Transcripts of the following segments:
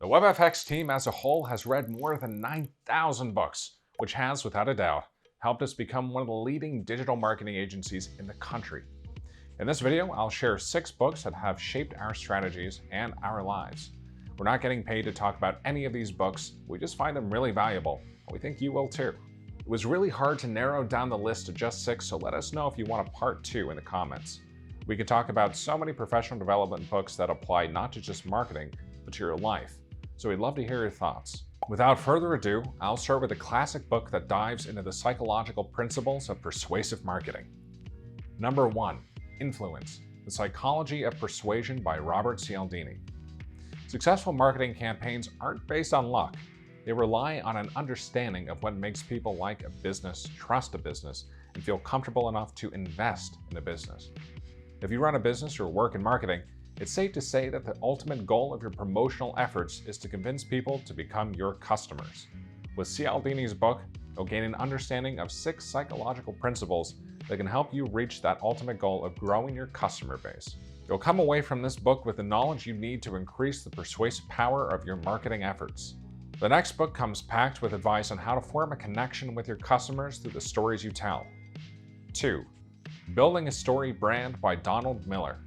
The WebFX team as a whole has read more than 9,000 books, which has, without a doubt, helped us become one of the leading digital marketing agencies in the country. In this video, I'll share 6 books that have shaped our strategies and our lives. We're not getting paid to talk about any of these books, we just find them really valuable, and we think you will too. It was really hard to narrow down the list to just 6, so let us know if you want a part 2 in the comments. We could talk about so many professional development books that apply not to just marketing, but to your life. So we'd love to hear your thoughts. Without further ado, I'll start with a classic book that dives into the psychological principles of persuasive marketing. Number 1, Influence: The Psychology of Persuasion by Robert Cialdini. Successful marketing campaigns aren't based on luck. They rely on an understanding of what makes people like a business, trust a business, and feel comfortable enough to invest in a business. If you run a business or work in marketing, it's safe to say that the ultimate goal of your promotional efforts is to convince people to become your customers. With Cialdini's book, you'll gain an understanding of 6 psychological principles that can help you reach that ultimate goal of growing your customer base. You'll come away from this book with the knowledge you need to increase the persuasive power of your marketing efforts. The next book comes packed with advice on how to form a connection with your customers through the stories you tell. 2. Building a Story Brand by Donald Miller.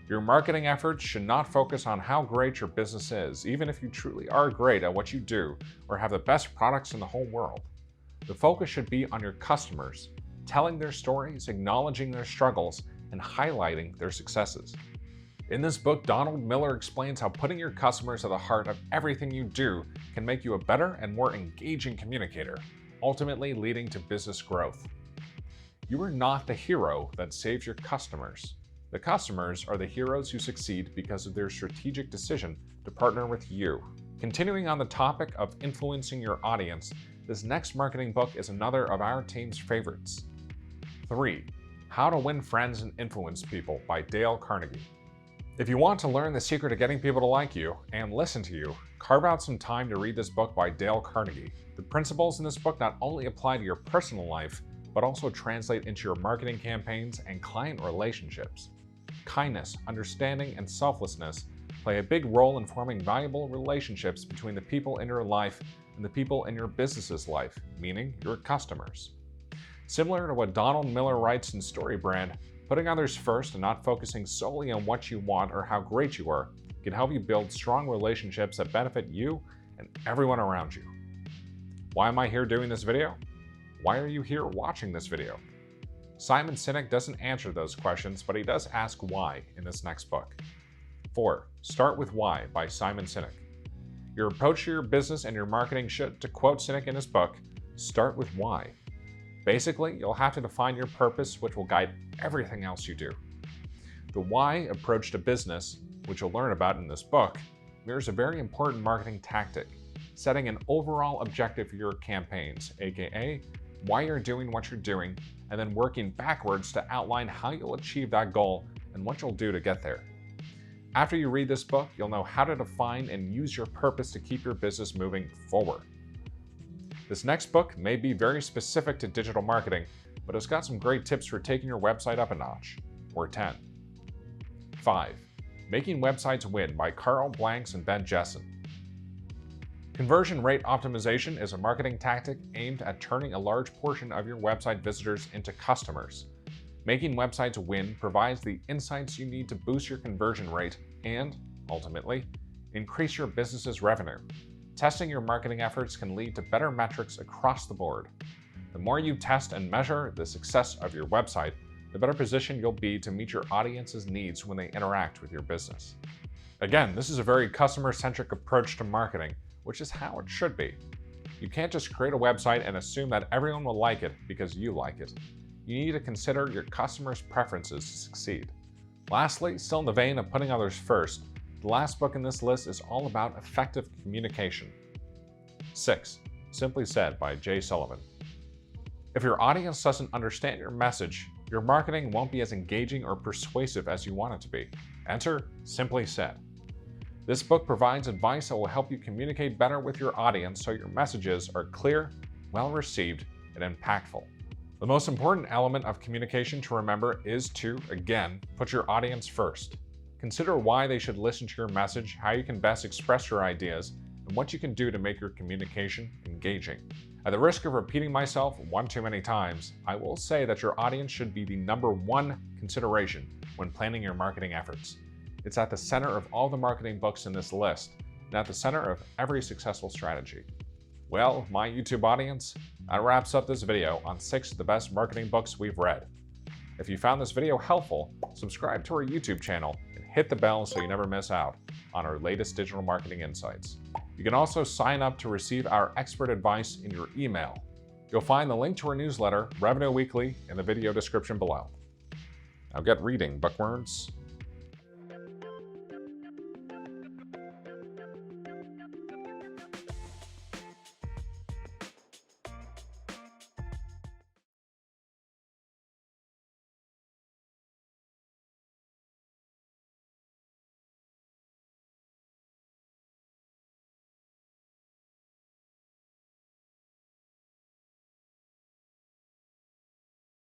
Your marketing efforts should not focus on how great your business is, even if you truly are great at what you do or have the best products in the whole world. The focus should be on your customers, telling their stories, acknowledging their struggles, and highlighting their successes. In this book, Donald Miller explains how putting your customers at the heart of everything you do can make you a better and more engaging communicator, ultimately leading to business growth. You are not the hero that saves your customers. The customers are the heroes who succeed because of their strategic decision to partner with you. Continuing on the topic of influencing your audience, this next marketing book is another of our team's favorites. 3. How to Win Friends and Influence People by Dale Carnegie. If you want to learn the secret of getting people to like you and listen to you, carve out some time to read this book by Dale Carnegie. The principles in this book not only apply to your personal life, but also translate into your marketing campaigns and client relationships. Kindness, understanding, and selflessness play a big role in forming valuable relationships between the people in your life and the people in your business's life, meaning your customers. Similar to what Donald Miller writes in Story Brand, putting others first and not focusing solely on what you want or how great you are can help you build strong relationships that benefit you and everyone around you. Why am I here doing this video? Why are you here watching this video? Sinek doesn't answer those questions, but he does ask why in this next book. 4. Start with Why by Sinek. Your approach to your business and your marketing should, to quote Sinek in his book, start with why. Basically, you'll have to define your purpose, which will guide everything else you do. The why approach to business, which you'll learn about in this book, mirrors a very important marketing tactic, setting an overall objective for your campaigns, aka why you're doing what you're doing, and then working backwards to outline how you'll achieve that goal and what you'll do to get there. After you read this book, you'll know how to define and use your purpose to keep your business moving forward. This next book may be very specific to digital marketing, but it's got some great tips for taking your website up a notch, or 10. 5. Making Websites Win by Karl and Ben Jesson. Conversion rate optimization is a marketing tactic aimed at turning a large portion of your website visitors into customers. Making Websites Win provides the insights you need to boost your conversion rate and, ultimately, increase your business's revenue. Testing your marketing efforts can lead to better metrics across the board. The more you test and measure the success of your website, the better position you'll be to meet your audience's needs when they interact with your business. Again, this is a very customer-centric approach to marketing, which is how it should be. You can't just create a website and assume that everyone will like it because you like it. You need to consider your customers' preferences to succeed. Lastly, still in the vein of putting others first, the last book in this list is all about effective communication. 6. Simply Said by Sullivan. If your audience doesn't understand your message, your marketing won't be as engaging or persuasive as you want it to be. Enter Simply Said. This book provides advice that will help you communicate better with your audience so your messages are clear, well received, and impactful. The most important element of communication to remember is to, again, put your audience first. Consider why they should listen to your message, how you can best express your ideas, and what you can do to make your communication engaging. At the risk of repeating myself one too many times, I will say that your audience should be the number one consideration when planning your marketing efforts. It's at the center of all the marketing books in this list, and at the center of every successful strategy. Well, my YouTube audience, that wraps up this video on 6 of the best marketing books we've read. If you found this video helpful, subscribe to our YouTube channel and hit the bell so you never miss out on our latest digital marketing insights. You can also sign up to receive our expert advice in your email. You'll find the link to our newsletter, Revenue Weekly, in the video description below. Now get reading, bookworms.